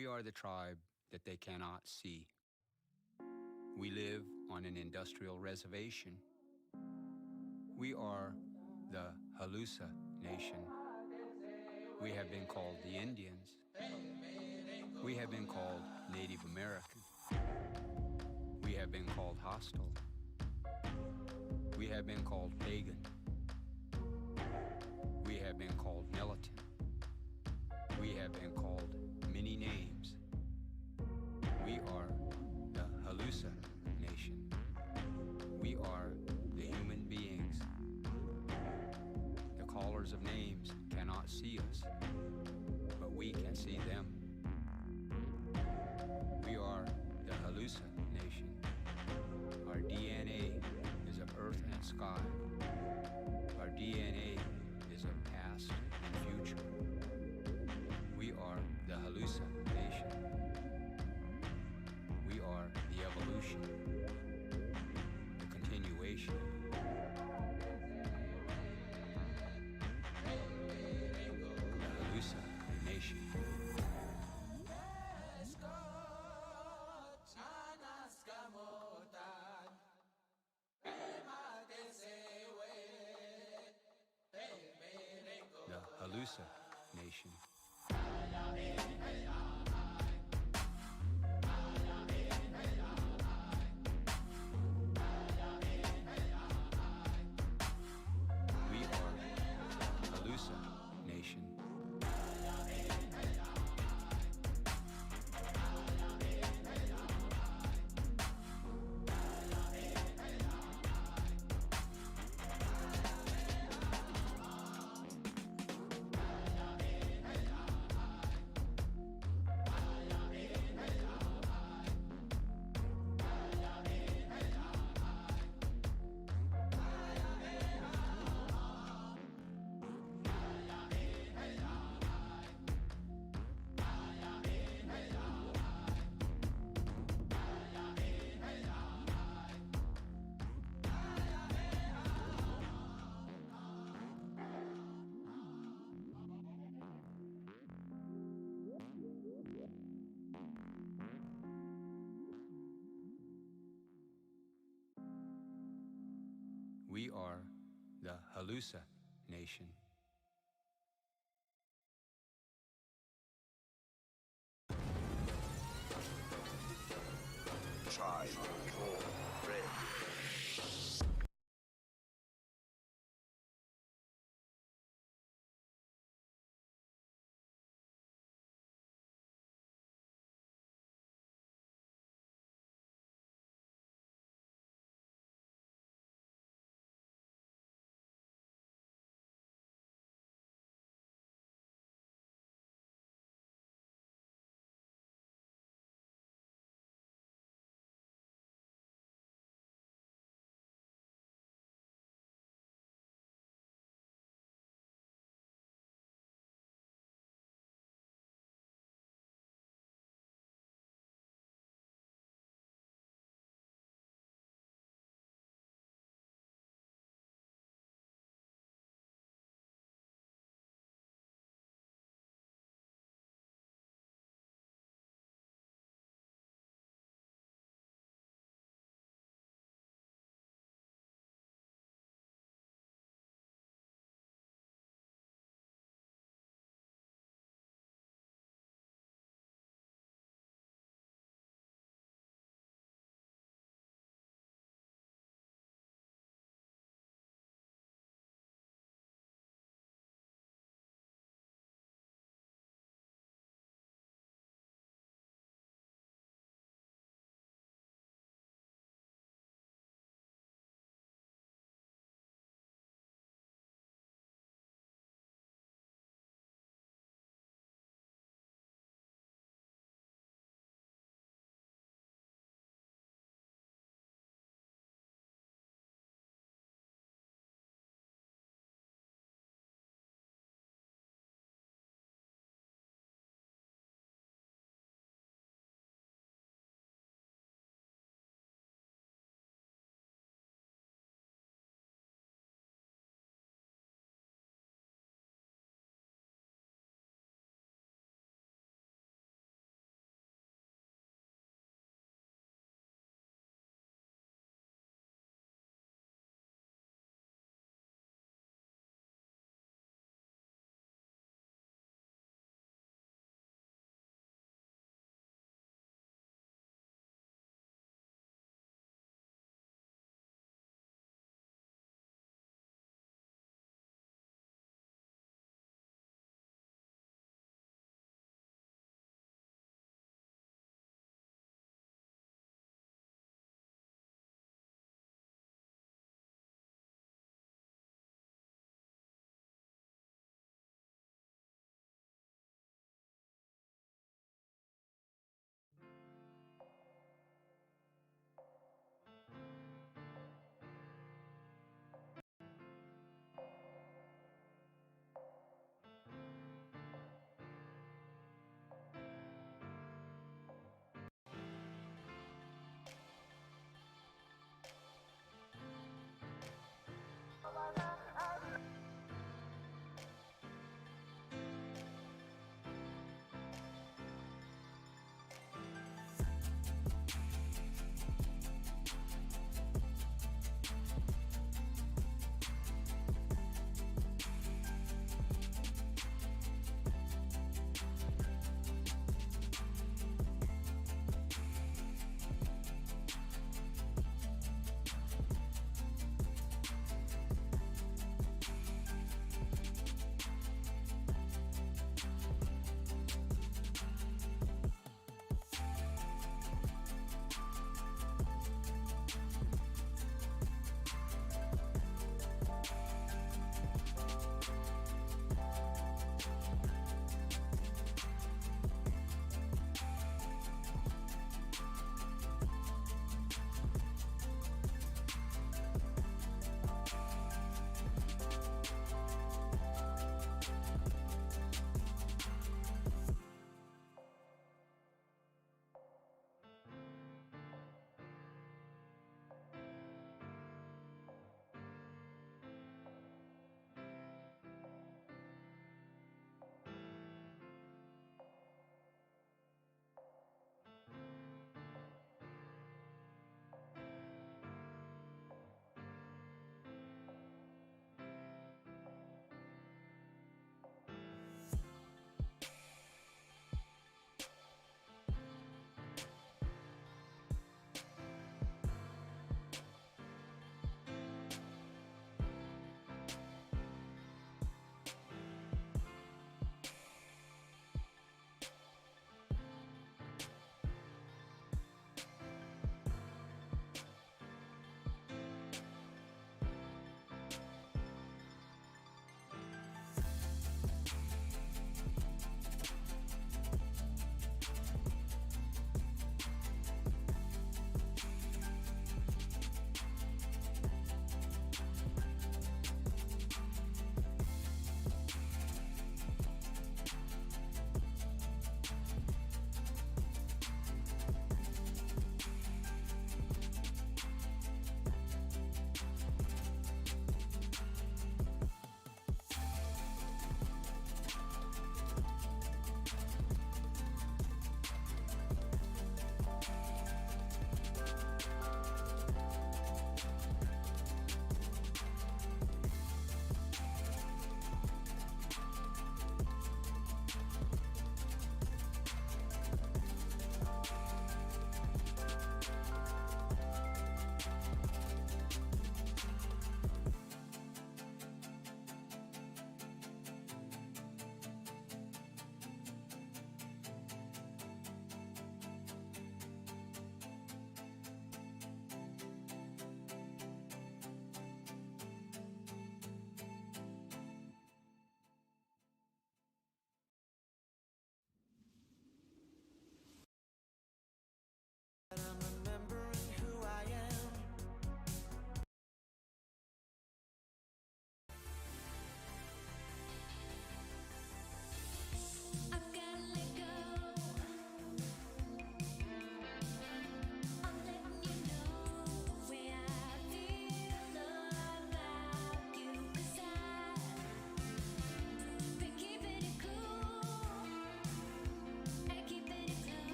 We are the tribe that they cannot see. We live on an industrial reservation. We are the Halusa Nation. We have been called the Indians. We have been called Native American. We have been called hostile. We have been called pagan. We have been called militant. We have been called many names. We are the Halusa Nation. We are the human beings. The callers of names cannot see us, but we can see them. We are the Halusa Nation. Our DNA is of earth and sky. Our DNA is of past and future. We are the Halusa Nation. We are the evolution, the continuation. The Halusa Nation. The Halusa Nation. We are the Halusa Nation. We are the Halusa Nation. Tribe Called Red.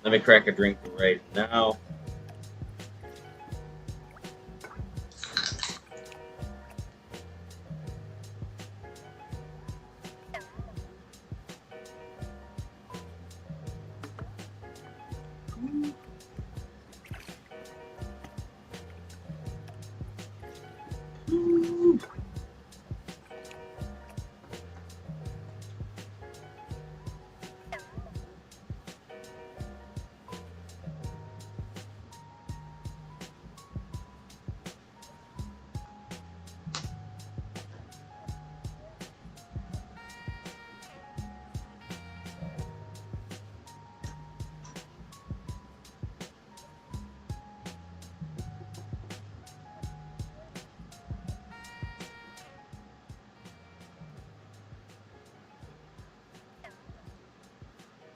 Let me crack a drink right now.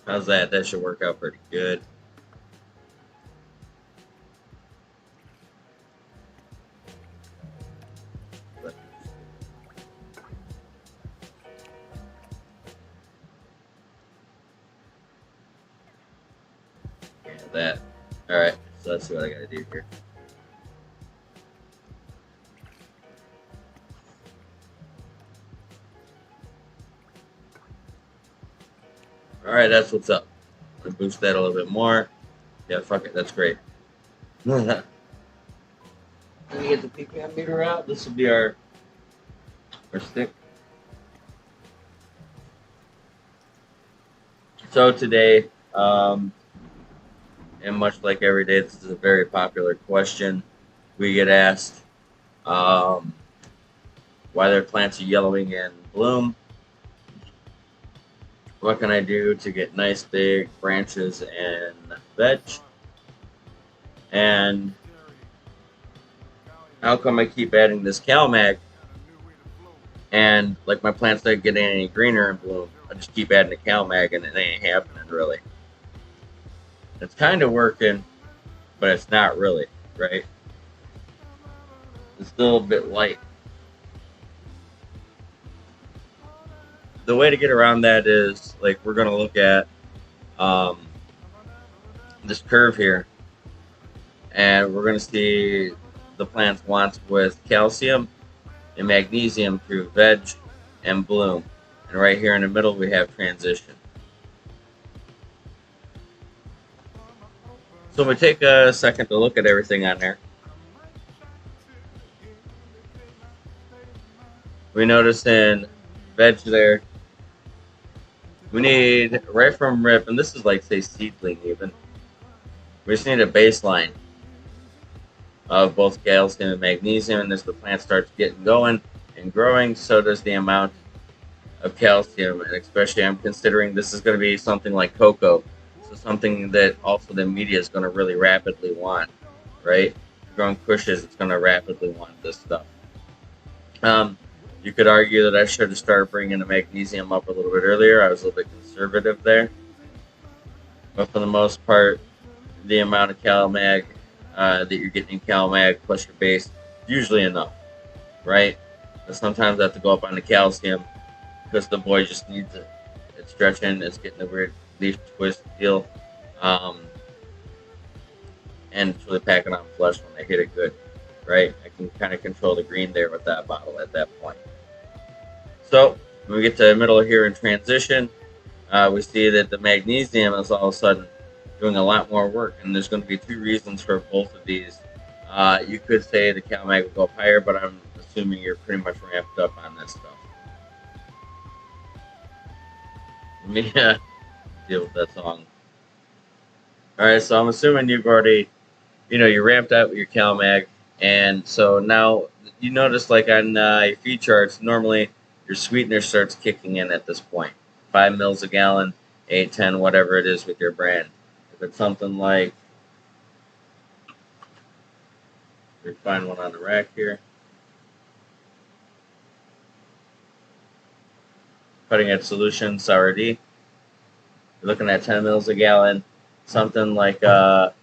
How's that? That should work out pretty good. Yeah, that. Alright, so let's see what I gotta do here. Alright, that's what's up. Let me boost that a little bit more. Yeah, fuck it, that's great. Let me get the ppm meter out. This will be our stick. So today, and much like every day, this is a very popular question we get asked. Why their plants are yellowing in bloom? What can I do to get nice big branches and veg? And how come I keep adding this CalMag and like my plants don't get any greener in bloom? I just keep adding the CalMag and it ain't happening really. It's kind of working, but it's not really, right? It's still a bit light. The way to get around that is like we're going to look at this curve here, and we're going to see the plant's wants with calcium and magnesium through veg and bloom. And right here in the middle, we have transition. So we take a second to look at everything on there. We notice in veg there, we need right from rip, and this is like say seedling even. We just need a baseline of both calcium and magnesium, and as the plant starts getting going and growing, so does the amount of calcium, and especially I'm considering this is going to be something like cocoa, so something that also the media is going to really rapidly want, right? Growing cushions, it's going to rapidly want this stuff. You could argue that I should have started bringing the magnesium up a little bit earlier. I was a little bit conservative there, but for the most part, the amount of CalMag that you're getting in CalMag plus your base is usually enough, right? But sometimes I have to go up on the calcium because the boy just needs it. It's stretching, it's getting a weird leaf twist deal, and it's really packing on flesh when I hit it good, right? I can kind of control the green there with that bottle at that point. So when we get to the middle here in transition, we see that the magnesium is all of a sudden doing a lot more work, and there's going to be two reasons for both of these. You could say the CalMag would go up higher, but I'm assuming you're pretty much ramped up on this stuff. Let me deal with that song. All right, so I'm assuming you've already, you're ramped up with your CalMag, and so now you notice like on your feed charts, normally your sweetener starts kicking in at this point. 5 mils a gallon, 8, 10, whatever it is with your brand. If it's something like, we find one on the rack here. Cutting edge solution, sour D. You're looking at 10 mils a gallon. Something like Bud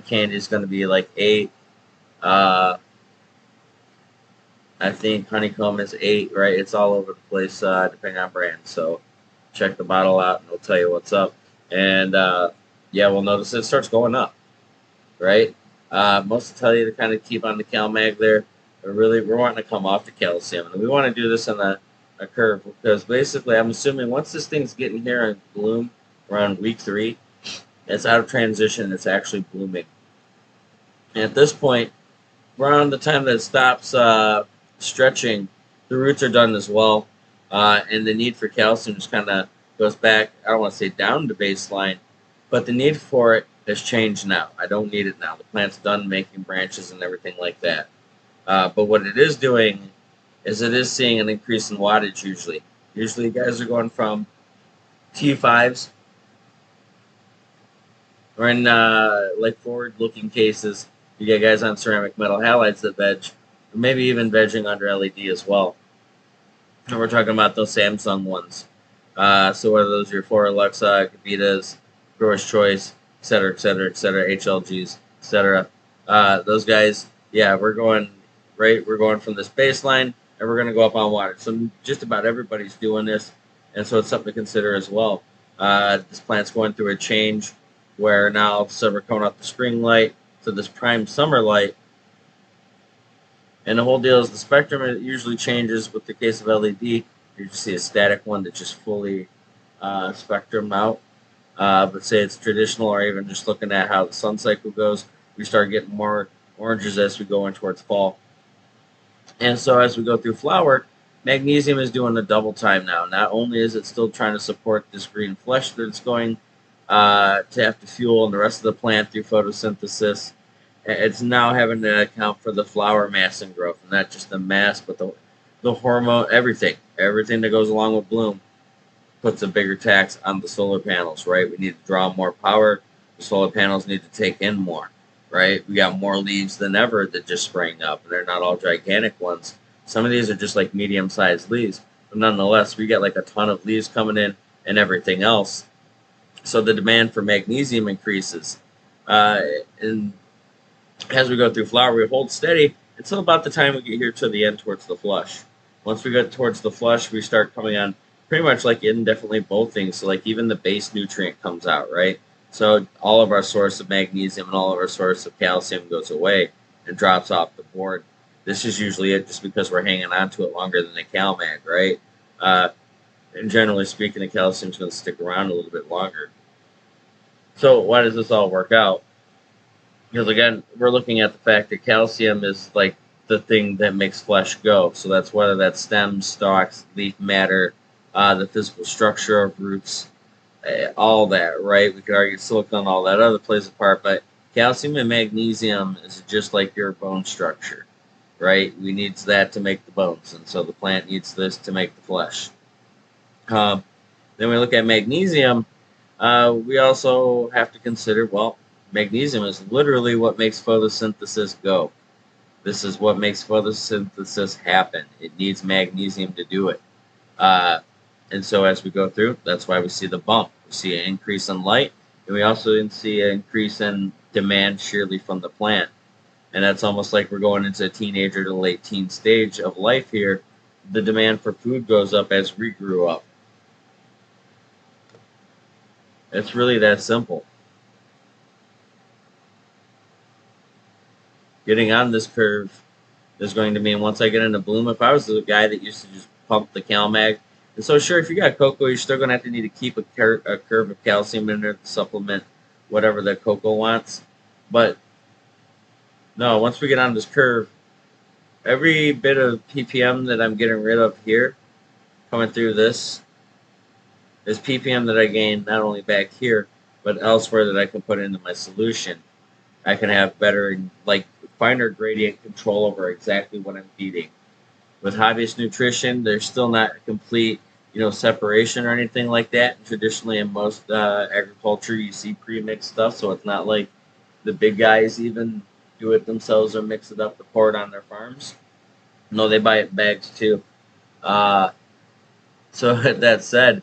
Candy is going to be like 8. I think Honeycomb is 8, right? It's all over the place depending on brand. So check the bottle out and it'll tell you what's up. And yeah, we'll notice it starts going up, right? Most will tell you to kind of keep on the CalMag there. But really, we're wanting to come off the calcium. And we want to do this on a curve because basically, I'm assuming once this thing's getting here in bloom around week 3, it's out of transition, it's actually blooming. And at this point, around the time that it stops stretching, the roots are done as well. And the need for calcium just kind of goes back, I don't want to say down to baseline, but the need for it has changed now. I don't need it now. The plant's done making branches and everything like that. But what it is doing is it is seeing an increase in wattage usually. Usually, guys are going from T5s or in like forward-looking cases, you get guys on ceramic metal halides that veg, or maybe even vegging under LED as well. And we're talking about those Samsung ones. So whether those are your Flora Luxa, Kavitas, Grower's Choice, etc., etc., etc., HLGs, etc. Those guys, yeah, we're going right. We're going from this baseline, and we're going to go up on water. So just about everybody's doing this, and so it's something to consider as well. This plant's going through a change where now so we're coming off the spring light to this prime summer light. And the whole deal is the spectrum, it usually changes with the case of LED. You just see a static one that just fully spectrum out. But say it's traditional or even just looking at how the sun cycle goes, we start getting more oranges as we go in towards fall. And so as we go through flower, magnesium is doing a double time now. Not only is it still trying to support this green flesh that it's going to have to fuel the rest of the plant through photosynthesis, it's now having to account for the flower mass and growth, and not just the mass, but the hormone, everything that goes along with bloom puts a bigger tax on the solar panels, right? We need to draw more power. The solar panels need to take in more, right? We got more leaves than ever that just sprang up, and they're not all gigantic ones. Some of these are just like medium-sized leaves, but nonetheless, we got like a ton of leaves coming in and everything else. So the demand for magnesium increases. And as we go through flower, we hold steady until about the time we get here to the end towards the flush. Once we get towards the flush, we start coming on pretty much like indefinitely bolting. So like even the base nutrient comes out, right? So all of our source of magnesium and all of our source of calcium goes away and drops off the board. This is usually it just because we're hanging on to it longer than the CalMag, right? And generally speaking, the calcium is going to stick around a little bit longer. So why does this all work out? Because again, we're looking at the fact that calcium is like the thing that makes flesh go. So that's whether that's stems, stalks, leaf matter, the physical structure of roots, all that, right? We could argue silicon, all that other plays a part, but calcium and magnesium is just like your bone structure, right? We need that to make the bones, and so the plant needs this to make the flesh. Then we look at magnesium. We also have to consider, well, magnesium is literally what makes photosynthesis go. This is what makes photosynthesis happen. It needs magnesium to do it. And so as we go through, that's why we see the bump. We see an increase in light, and we also see an increase in demand sheerly from the plant. And that's almost like we're going into a teenager to late teen stage of life here. The demand for food goes up as we grew up. It's really that simple. Getting on this curve is going to mean once I get into bloom, if I was the guy that used to just pump the CalMag, and so sure, if you got cocoa, you're still going to have to need to keep a curve of calcium in there to supplement whatever the cocoa wants. But no, once we get on this curve, every bit of ppm that I'm getting rid of here, coming through this, is ppm that I gain not only back here, but elsewhere that I can put into my solution. I can have better, like, finer gradient control over exactly what I'm feeding. With hobbyist nutrition, there's still not a complete, separation or anything like that. Traditionally, in most agriculture, you see pre-mixed stuff, so it's not like the big guys even do it themselves or mix it up to pour it on their farms. No, they buy it in bags too. So that said,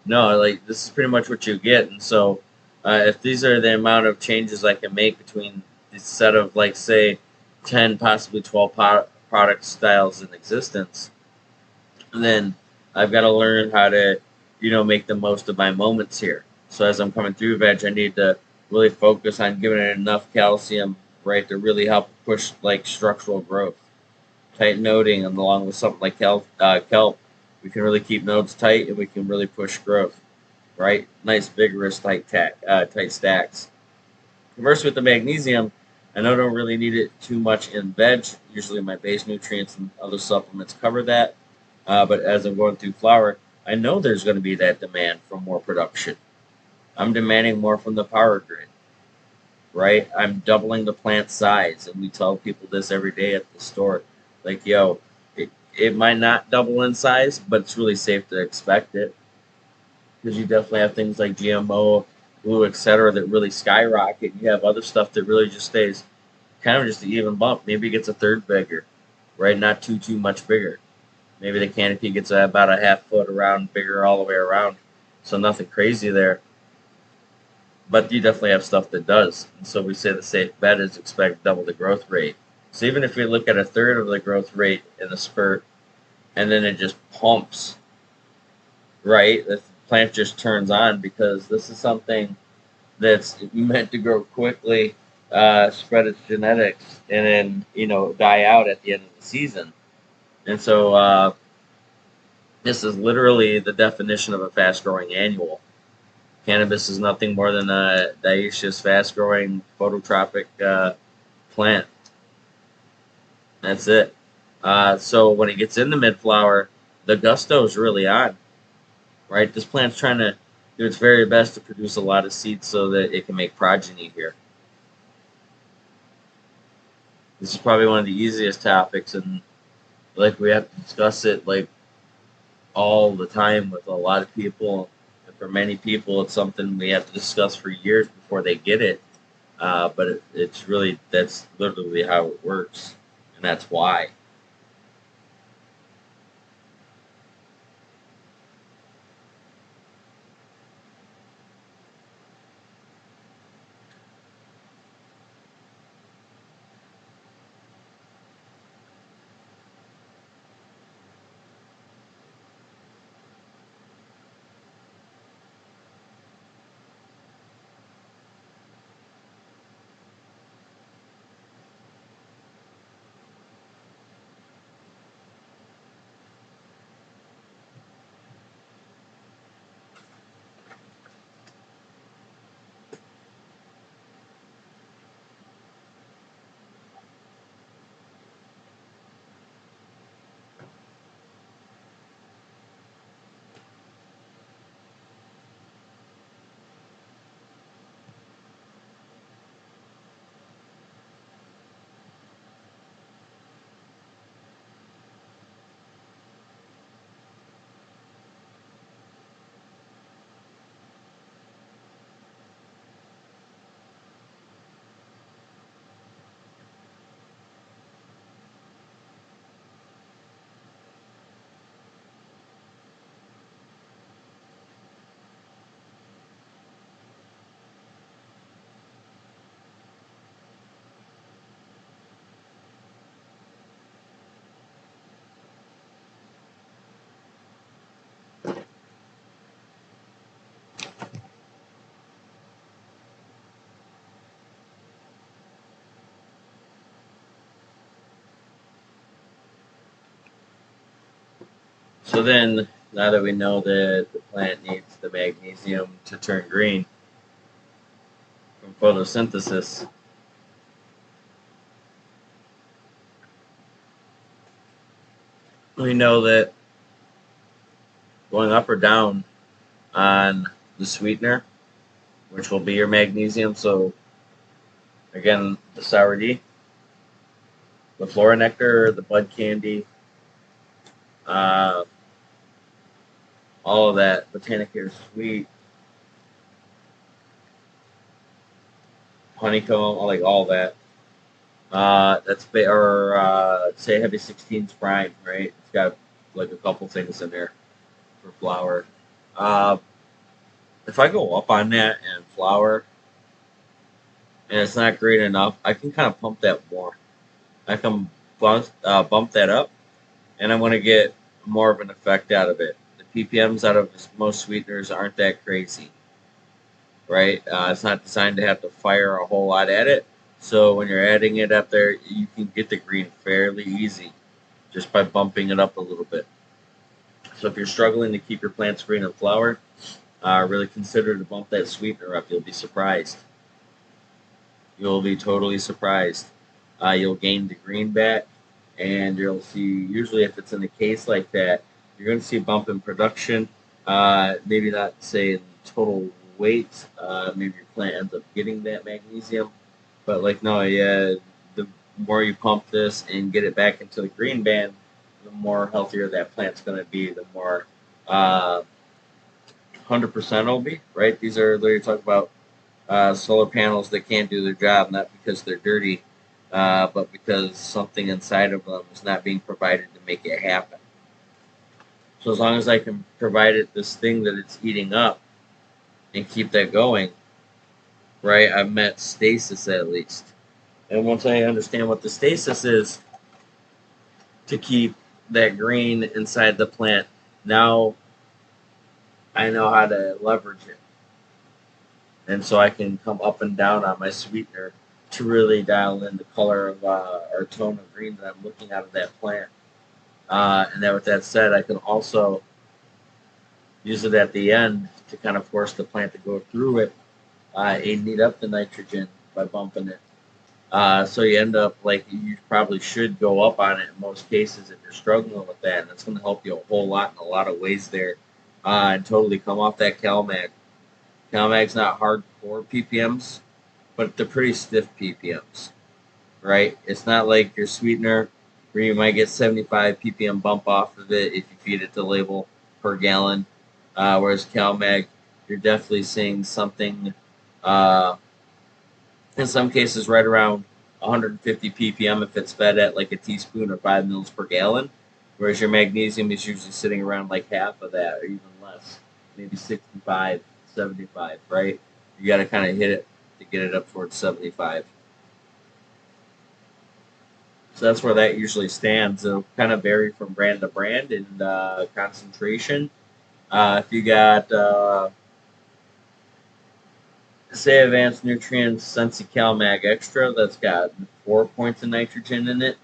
no, like this is pretty much what you get, and so if these are the amount of changes I can make between this set of, like, say, 10, possibly 12 product styles in existence, then I've got to learn how to, make the most of my moments here. So as I'm coming through veg, I need to really focus on giving it enough calcium, right, to really help push like structural growth. Tight noting, and along with something like kelp, we can really keep nodes tight and we can really push growth, right? Nice, vigorous, tight stacks. Conversely, with the magnesium, I know I don't really need it too much in veg. Usually, my base nutrients and other supplements cover that. But as I'm going through flower, I know there's going to be that demand for more production. I'm demanding more from the power grid, right? I'm doubling the plant size, and we tell people this every day at the store. Like, yo, it might not double in size, but it's really safe to expect it because you definitely have things like GMO, blue, etc., that really skyrocket. You have other stuff that really just stays kind of just an even bump. Maybe it gets a third bigger, right? Not too much bigger. Maybe the canopy gets about a half foot around, bigger all the way around. So nothing crazy there. But you definitely have stuff that does. And so we say the safe bet is expect double the growth rate. So even if we look at a third of the growth rate in a spurt and then it just pumps, right? The plant just turns on because this is something that's meant to grow quickly, spread its genetics, and then, die out at the end of the season. And so this is literally the definition of a fast growing annual. Cannabis is nothing more than a dioecious, fast growing phototropic plant. That's it. So when it gets into mid flower, the gusto is really on, right? This plant's trying to do its very best to produce a lot of seeds so that it can make progeny here. This is probably one of the easiest topics, and like we have to discuss it like all the time with a lot of people. And for many people, it's something we have to discuss for years before they get it. But it's really, that's literally how it works, and that's why. So then, now that we know that the plant needs the magnesium to turn green from photosynthesis, we know that going up or down on the sweetener, which will be your magnesium. So again, the sour D, the flora nectar, the bud candy, uh, all of that, Botanicare sweet, honeycomb, like all that. Or say heavy 16's prime, right? It's got like a couple things in there for flour. Uh, if I go up on that and flour and it's not great enough, I can kind of pump that more. I can bump that up, and I'm going to get more of an effect out of it. The ppms out of most sweeteners aren't that crazy. right? It's not designed to have to fire a whole lot at it. So when you're adding it up there, you can get the green fairly easy just by bumping it up a little bit. So if you're struggling to keep your plants green and flower, really consider to bump that sweetener up. You'll be surprised. You'll be totally surprised. You'll gain the green back, and you'll see, usually if it's in a case like that, you're going to see a bump in production. Maybe not say in total weight. Maybe your plant ends up getting that magnesium. But like, no, yeah, the more you pump this and get it back into the green band, the more healthier that plant's going to be, the more 100% will be, right? These are, they're talking about solar panels that can't do their job, not because they're dirty, but because something inside of them is not being provided to make it happen. So as long as I can provide it this thing that it's eating up and keep that going, right, I've met stasis at least. And once I understand what the stasis is to keep that green inside the plant, now I know how to leverage it. And so I can come up and down on my sweetener to really dial in the color of or tone of green that I'm looking out of that plant. And then with that said, I can also use it at the end to kind of force the plant to go through it and eat up the nitrogen by bumping it. So you end up like you probably should go up on it in most cases if you're struggling with that, and that's going to help you a whole lot in a lot of ways there, and totally come off that CalMag. CalMag's not hardcore PPMs, but they're pretty stiff PPMs, right? It's not like your sweetener where you might get 75 ppm bump off of it if you feed it to label per gallon, whereas CalMag, you're definitely seeing something. In some cases, right around 150 ppm if it's fed at like a teaspoon or 5 mils per gallon, whereas your magnesium is usually sitting around like half of that or even less, maybe 65, 75, right? You got to kind of hit it to get it up towards 75. So that's where that usually stands. It'll kind of vary from brand to brand in concentration. If you got say Advanced Nutrients Sensi CalMag Extra, that's got 4 points of nitrogen in it.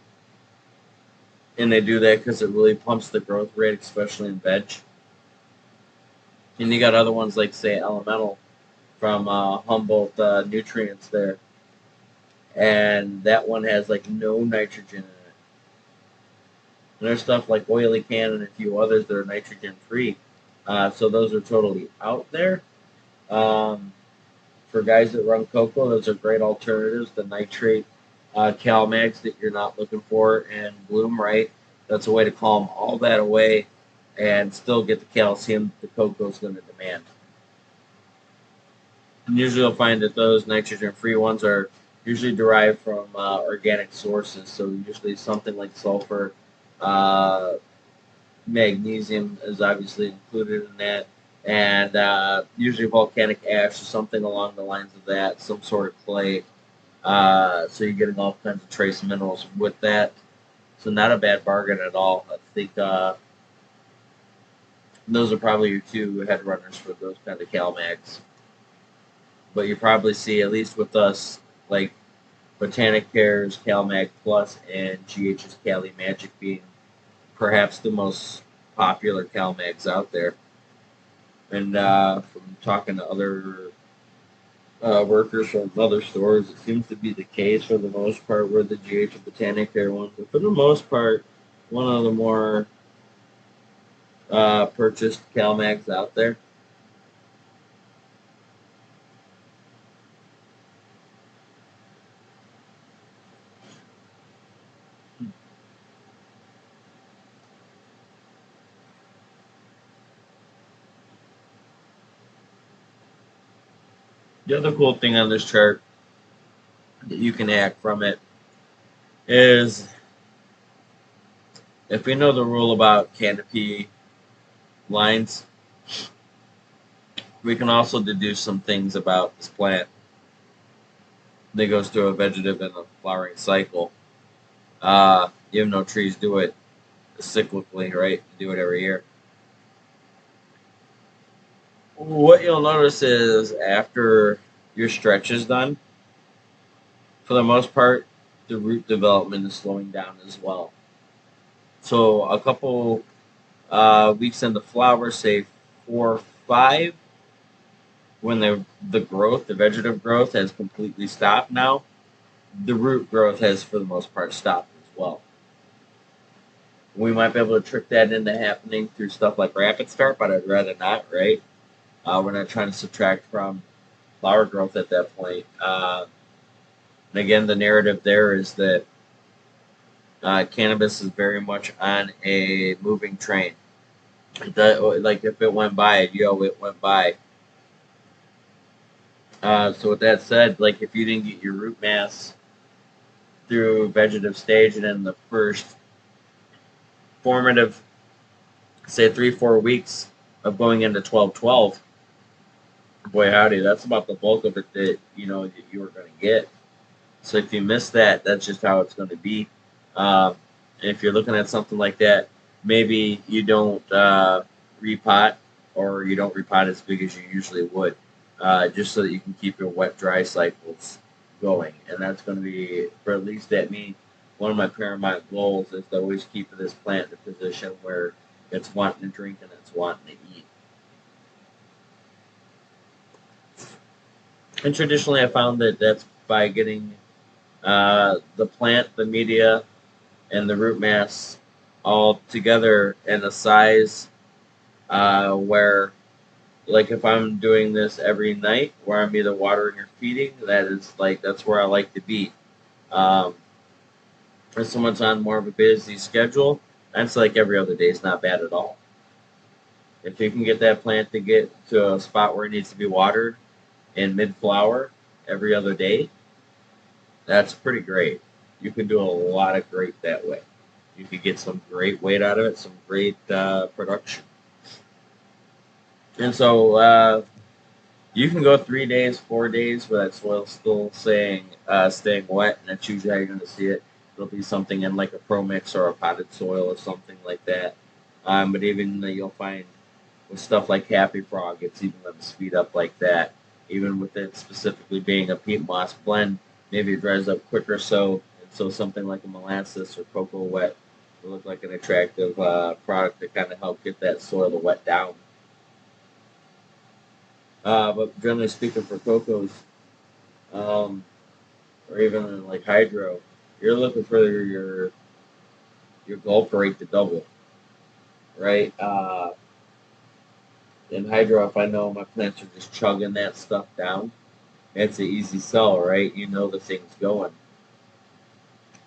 And they do that because it really pumps the growth rate, especially in veg. And you got other ones like, say, Elemental from Humboldt Nutrients there. And that one has like no nitrogen in it. And there's stuff like Oily Can and a few others that are nitrogen free. So those are totally out there. For guys that run cocoa, those are great alternatives. The nitrate CalMags that you're not looking for and bloom right. That's a way to calm all that away and still get the calcium the cocoa is going to demand. And usually you'll find that those nitrogen-free ones are usually derived from organic sources. So usually something like sulfur, magnesium is obviously included in that, and usually volcanic ash or something along the lines of that, some sort of clay. So you're getting all kinds of trace minerals with that. So not a bad bargain at all. I think those are probably your two head runners for those kind of CalMags. But you probably see, at least with us, like Botanic Care's CalMag Plus and GH's Cali Magic being perhaps the most popular CalMags out there. And from talking to other workers from other stores, it seems to be the case for the most part where the GH and Botanic Care ones. But for the most part, one of the more purchased CalMags out there. The other cool thing on this chart that you can hack from it is if we know the rule about canopy lines, we can also deduce some things about this plant that goes through a vegetative and a flowering cycle. Even though trees do it cyclically, right? They do it every year. What you'll notice is after your stretch is done, for the most part, the root development is slowing down as well. So a couple weeks in the flower, say 4 or 5, when the growth, the vegetative growth, has completely stopped now, the root growth has for the most part stopped as well. We might be able to trick that into happening through stuff like rapid start, but I'd rather not, right? We're not trying to subtract from flower growth at that point. And again, the narrative there is that cannabis is very much on a moving train. Like if it went by, it went by. So with that said, like if you didn't get your root mass through vegetative stage and in the first formative, say 3-4 weeks of going into 12-12, boy howdy, that's about the bulk of it that you were going to get. So if you miss that, that's just how it's going to be. Um, if you're looking at something like that, maybe you don't repot, or you don't repot as big as you usually would, just so that you can keep your wet dry cycles going. And that's going to be, for at least at me, one of my paramount goals is to always keep this plant in a position where it's wanting to drink and it's wanting to eat. And traditionally, I found that that's by getting the plant, the media, and the root mass all together in a size where, like, if I'm doing this every night, where I'm either watering or feeding, that's where I like to be. Um, if someone's on more of a busy schedule, that's like every other day is not bad at all. If you can get that plant to get to a spot where it needs to be watered in mid flower every other day, that's pretty great. You can do a lot of great that way. You could get some great weight out of it, some great production. And so you can go 3 days, 4 days where that soil's still staying wet, and that's usually how you're going to see it. It'll be something in like a pro mix or a potted soil or something like that. But even you'll find with stuff like Happy Frog, it's even going to speed up like that. Even with it specifically being a peat moss blend, maybe it dries up quicker. So something like a molasses or cocoa wet will look like an attractive product to kind of help get that soil to wet down. But generally speaking, for cocos, um, or even like hydro, you're looking for your gulp rate to double, right? In hydro, if I know my plants are just chugging that stuff down, it's an easy sell, right? You know the thing's going.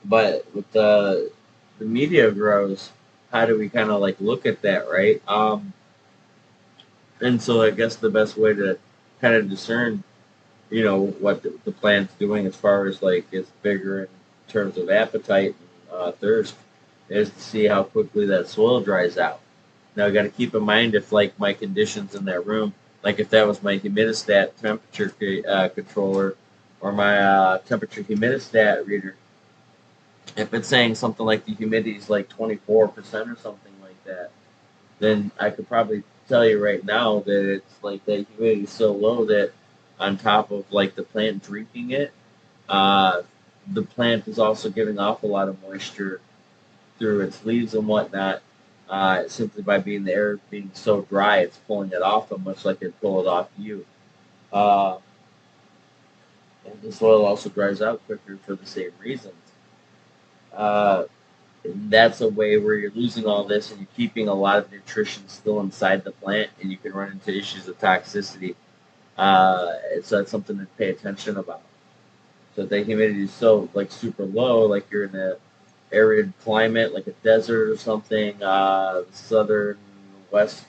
But with the media grows, how do we kind of like look at that, right? And so I guess the best way to kind of discern, what the plant's doing as far as like it's bigger in terms of appetite and thirst, is to see how quickly that soil dries out. Now I got to keep in mind if like my conditions in that room, like if that was my humidistat temperature controller or my temperature humidistat reader, if it's saying something like the humidity is like 24% or something like that, then I could probably tell you right now that it's like that humidity is so low that on top of like the plant drinking it, uh, the plant is also giving off a lot of moisture through its leaves and whatnot. Simply by being the air being so dry, it's pulling it off them, much like it pull it off you. Uh, and the soil also dries out quicker for the same reasons. Uh, and that's a way where you're losing all this and you're keeping a lot of nutrition still inside the plant, and you can run into issues of toxicity. So that's something to pay attention about. So if the humidity is so like super low, like you're in a arid climate, like a desert or something, southern west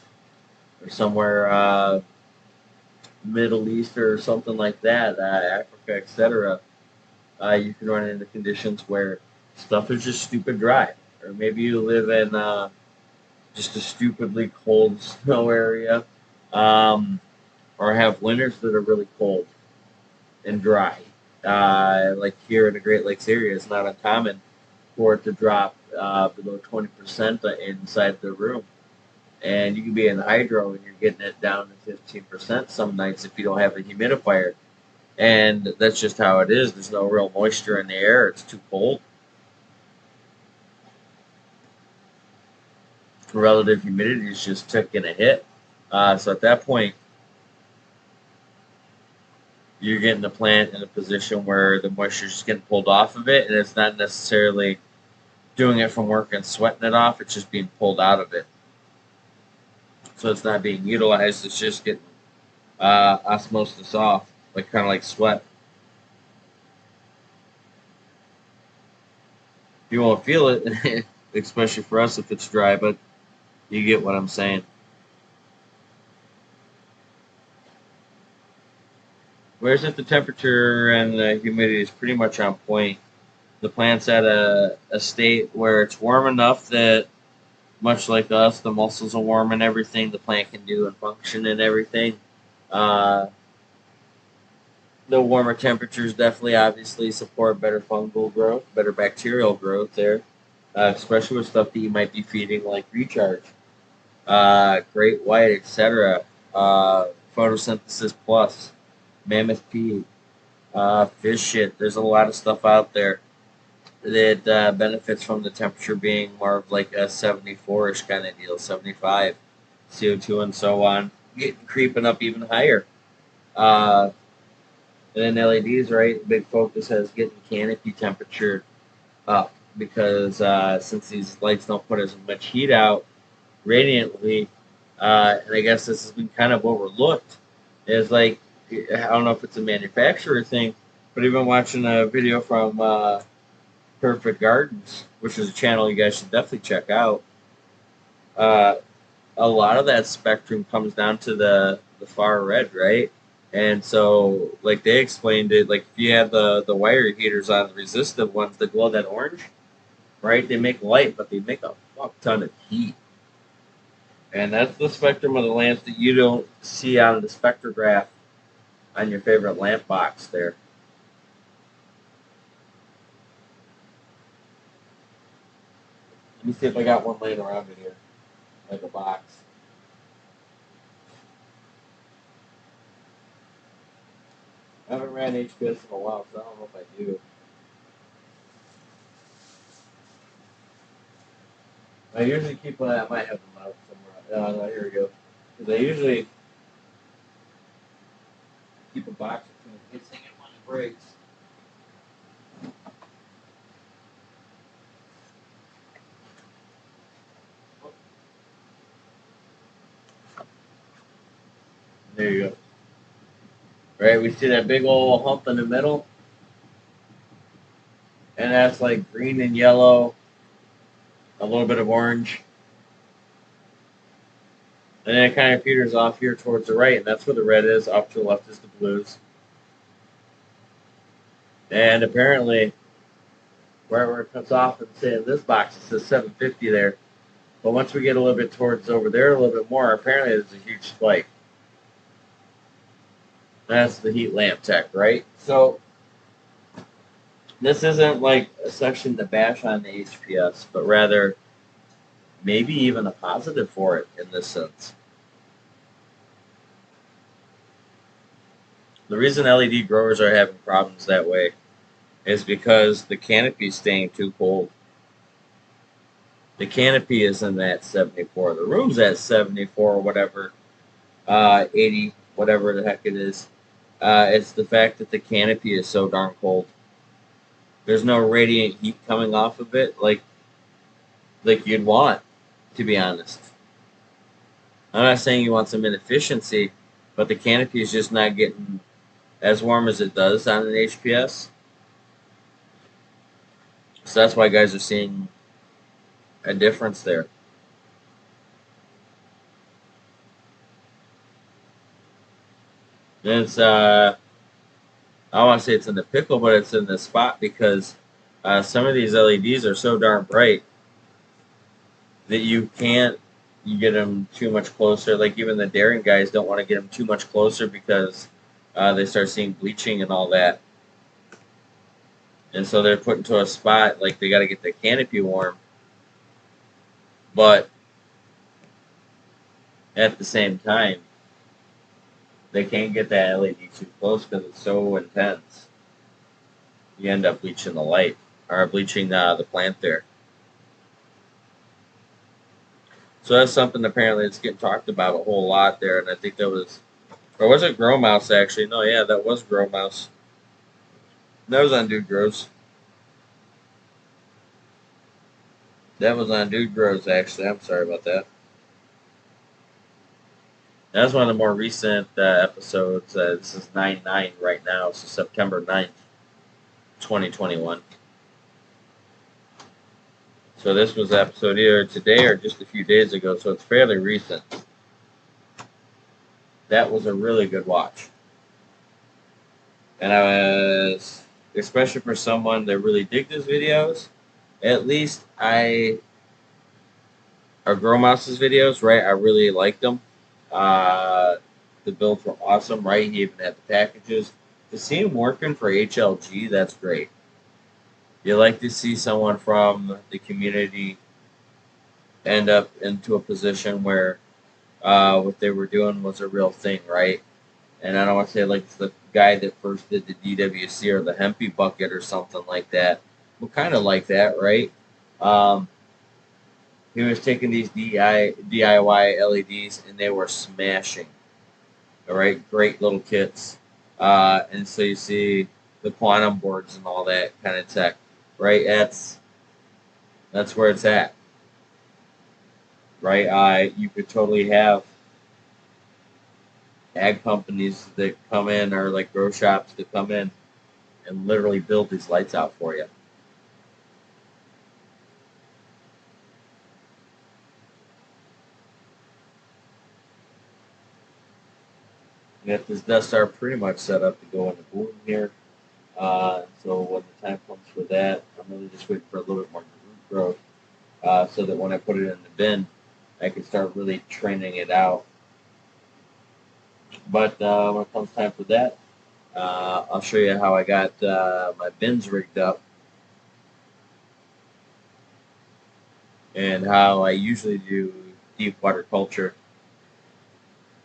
or somewhere, Middle East or something like that, Africa, etc. You can run into conditions where stuff is just stupid dry, or maybe you live in just a stupidly cold snow area, um, or have winters that are really cold and dry. Like here in the Great Lakes area, it's not uncommon for it to drop below 20% inside the room. And you can be in hydro and you're getting it down to 15% some nights if you don't have a humidifier. And that's just how it is. There's no real moisture in the air. It's too cold. Relative humidity is just taking a hit. So at that point, you're getting the plant in a position where the moisture is just getting pulled off of it, and it's not necessarily doing it from work and sweating it off. It's just being pulled out of it. So it's not being utilized. It's just getting osmosis off, like kind of like sweat. You won't feel it, especially for us if it's dry, but you get what I'm saying. Whereas if the temperature and the humidity is pretty much on point, the plant's at a state where it's warm enough that, much like us, the muscles are warm and everything, the plant can do and function and everything. Uh, the warmer temperatures definitely obviously support better fungal growth, better bacterial growth there, especially with stuff that you might be feeding like recharge, great white, etc. Photosynthesis plus, mammoth pea, fish shit. There's a lot of stuff out there that benefits from the temperature being more of like a 74-ish kind of deal, 75 CO2 and so on, getting creeping up even higher. Uh, and then LEDs, right? Big focus has getting canopy temperature up because since these lights don't put as much heat out radiantly, and I guess this has been kind of overlooked, is like, I don't know if it's a manufacturer thing, but even watching a video from Perfect Gardens, which is a channel you guys should definitely check out. Uh, a lot of that spectrum comes down to the far red, right? And so, like they explained it, like if you have the wire heaters on the resistive ones that glow that orange, right? They make light, but they make a fuck ton of heat. And that's the spectrum of the lamps that you don't see on the spectrograph on your favorite lamp box there. Let me see if I got one laying around in here, like a box. I haven't ran HPS in a while, so I don't know if I do. I usually keep I might have them out somewhere. No, here we go. Because I usually keep a box in case they get one that breaks. There you go. Right, we see that big old hump in the middle, and that's like green and yellow, a little bit of orange, and then it kind of peters off here towards the right, and that's where the red is. Off to the left is the blues, and apparently, right where it cuts off, and say in this box it says 750 there, but once we get a little bit towards over there, a little bit more, apparently there's a huge spike. That's the heat lamp tech, right? So this isn't like a section to bash on the HPS, but rather maybe even a positive for it in this sense. The reason LED growers are having problems that way is because the canopy is staying too cold. The canopy is in that 74. The room's at 74 or whatever, 80, whatever the heck it is. It's the fact that the canopy is so darn cold. There's no radiant heat coming off of it like you'd want, to be honest. I'm not saying you want some inefficiency, but the canopy is just not getting as warm as it does on an HPS. So that's why guys are seeing a difference there. And it's I don't want to say it's in the pickle, but it's in the spot because some of these LEDs are so darn bright that you can't get them too much closer. Like even the daring guys don't want to get them too much closer because they start seeing bleaching and all that. And so they're put into a spot like they got to get the canopy warm. But At the same time, they can't get that LED too close because it's so intense. You end up bleaching the light or bleaching the plant there. So that's something apparently that's getting talked about a whole lot there, and I think that was, or was it Grow Mouse actually? No, yeah, that was Grow Mouse. That was on Dude Grows. That was on Dude Grows actually. I'm sorry about that. That's one of the more recent episodes. This is 9/9 right now, so September 9th, 2021. So this was episode either today or just a few days ago, so it's fairly recent. That was a really good watch. And I was, especially for someone that really digged his videos, at least or Grow Mouse's videos, right? I really liked them. Uh, the builds were awesome, right? He even had the packages. To see him working for HLG, that's great. You like to see someone from the community end up into a position where what they were doing was a real thing, right? And I don't want to say like the guy that first did the DWC or the Hempy bucket or something like that, but kind of like that, right? Um, he was taking these DIY LEDs and they were smashing. All right, great little kits. And so you see the quantum boards and all that kind of tech, right? That's where it's at, right? You could totally have ag companies that come in or like grow shops that come in and literally build these lights out for you. We got this Death Star pretty much set up to go in the boom here. So when the time comes for that, I'm really just waiting for a little bit more root growth so that when I put it in the bin, I can start really training it out. But when it comes time for that, I'll show you how I got my bins rigged up and how I usually do deep water culture.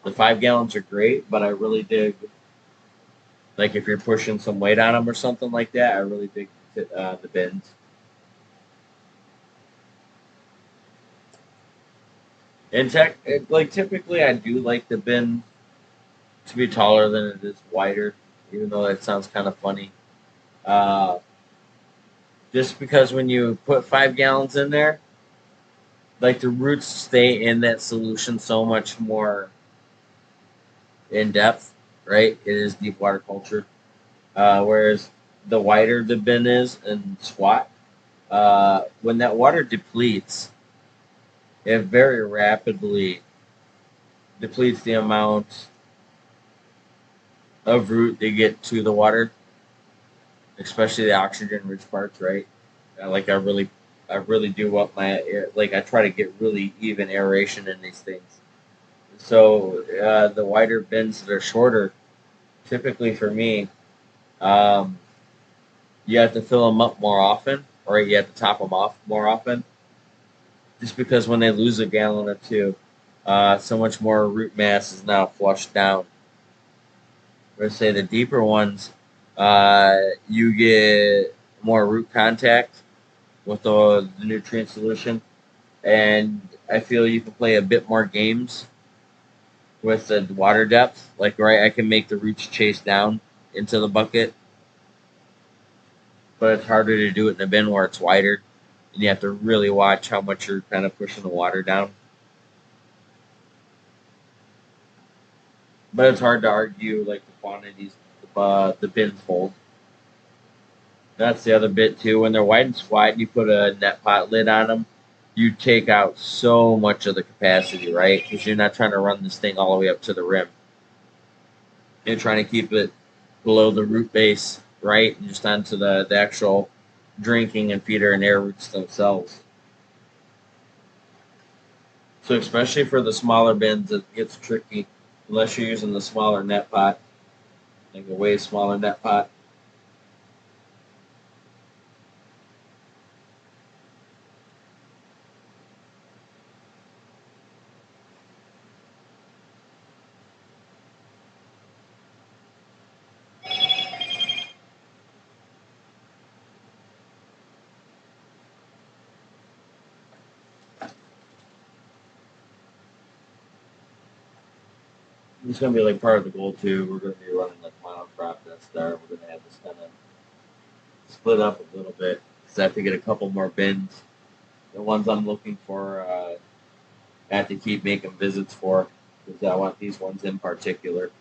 The 5 gallons are great, but I really dig, like if you're pushing some weight on them or something like that, I really dig the bins. And like typically, I do like the bin to be taller than it is wider, even though that sounds kind of funny. Uh, just because when you put 5 gallons in there, like the roots stay in that solution so much more in depth, right? It is deep water culture. Whereas the wider the bin is and squat, when that water depletes, it very rapidly depletes the amount of root they get to the water, especially the oxygen-rich parts, right? I really do want my air. Like I try to get really even aeration in these things. So the wider bins that are shorter, typically for me, um, you have to fill them up more often, or you have to top them off more often, just because when they lose a gallon or two, so much more root mass is now flushed down. Let's say the deeper ones, you get more root contact with the nutrient solution, and I feel you can play a bit more games with the water depth. Like, right, I can make the roots chase down into the bucket, but it's harder to do it in a bin where it's wider, and you have to really watch how much you're kind of pushing the water down. But it's hard to argue like the quantities the bins hold. That's the other bit too. When they're wide and squat, and you put a net pot lid on them, you take out so much of the capacity, right? Because you're not trying to run this thing all the way up to the rim. You're trying to keep it below the root base, right? And just onto the actual drinking and feeder and air roots themselves. So especially for the smaller bins, it gets tricky unless you're using the smaller net pot, like a way smaller net pot. It's going to be like part of the goal too. We're going to be running like monocrop nest there. We're going to have this kind of split up a little bit because I have to get a couple more bins. The ones I'm looking for, I have to keep making visits for because I want these ones in particular.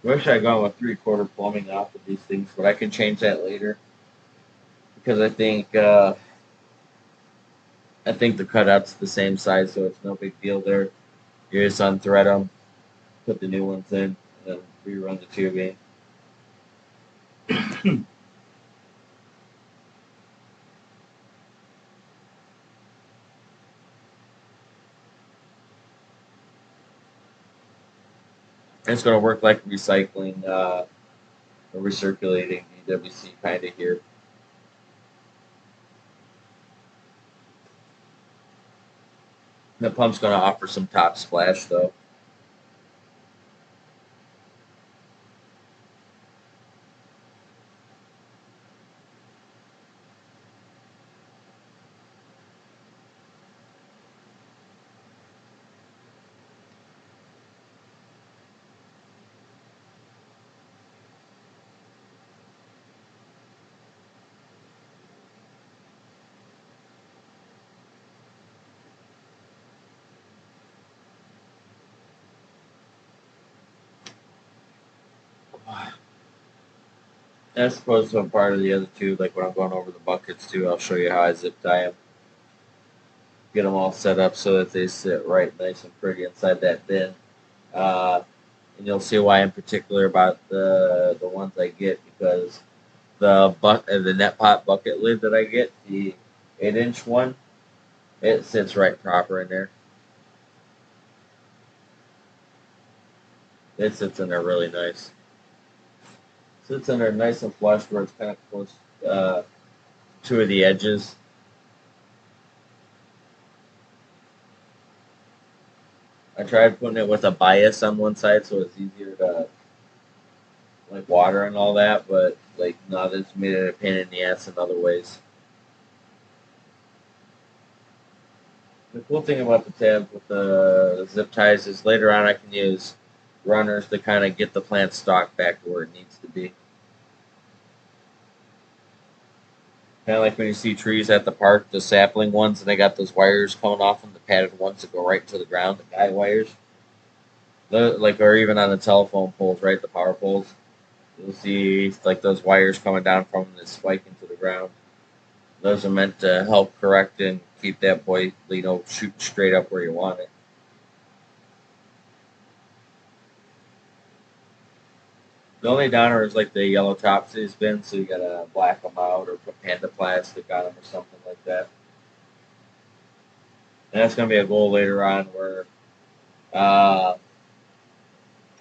Wish I'd gone with 3/4 plumbing off of these things, but I can change that later because I think the cutout's the same size, so it's no big deal there. You just unthread them, put the new ones in, and then rerun the tubing. And it's going to work like recycling, or recirculating DWC kind of here. The pump's going to offer some top splash though. That's supposed to be part of the other two. Like when I'm going over the buckets too, I'll show you how I zip tie them. Get them all set up so that they sit right nice and pretty inside that bin. Uh, and you'll see why I'm particular about the ones I get because the net pot bucket lid that I get, the 8-inch one, it sits right proper in there. It sits in there really nice. Sits in there nice and flush where it's kind of close to the edges. I tried putting it with a bias on one side so it's easier to like water and all that, but like no, this made it a pain in the ass in other ways. The cool thing about the tabs with the zip ties is later on I can use runners to kind of get the plant stock back to where it needs to be. Kind of like when you see trees at the park, the sapling ones, and they got those wires coming off them, the padded ones that go right into the ground, the guy wires. Like, or even on the telephone poles, right, the power poles. You'll see like those wires coming down from them that spike into the ground. Those are meant to help correct and keep that boy, shoot straight up where you want it. The only downer is like the yellow tops has been, so you gotta black them out or put panda plastic on them or something like that. And that's gonna be a goal later on where uh,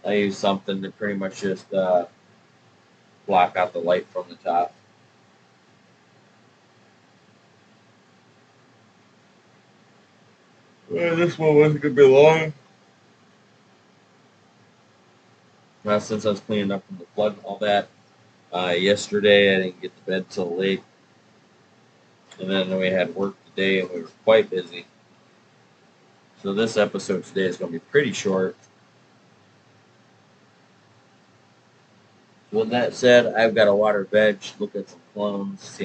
I use something to pretty much just block out the light from the top. This one wasn't gonna be long. Since I was cleaning up from the flood and all that, yesterday I didn't get to bed till late, and then we had work today and we were quite busy. So this episode today is going to be pretty short. With that said, I've got to water veg, look at some clones, see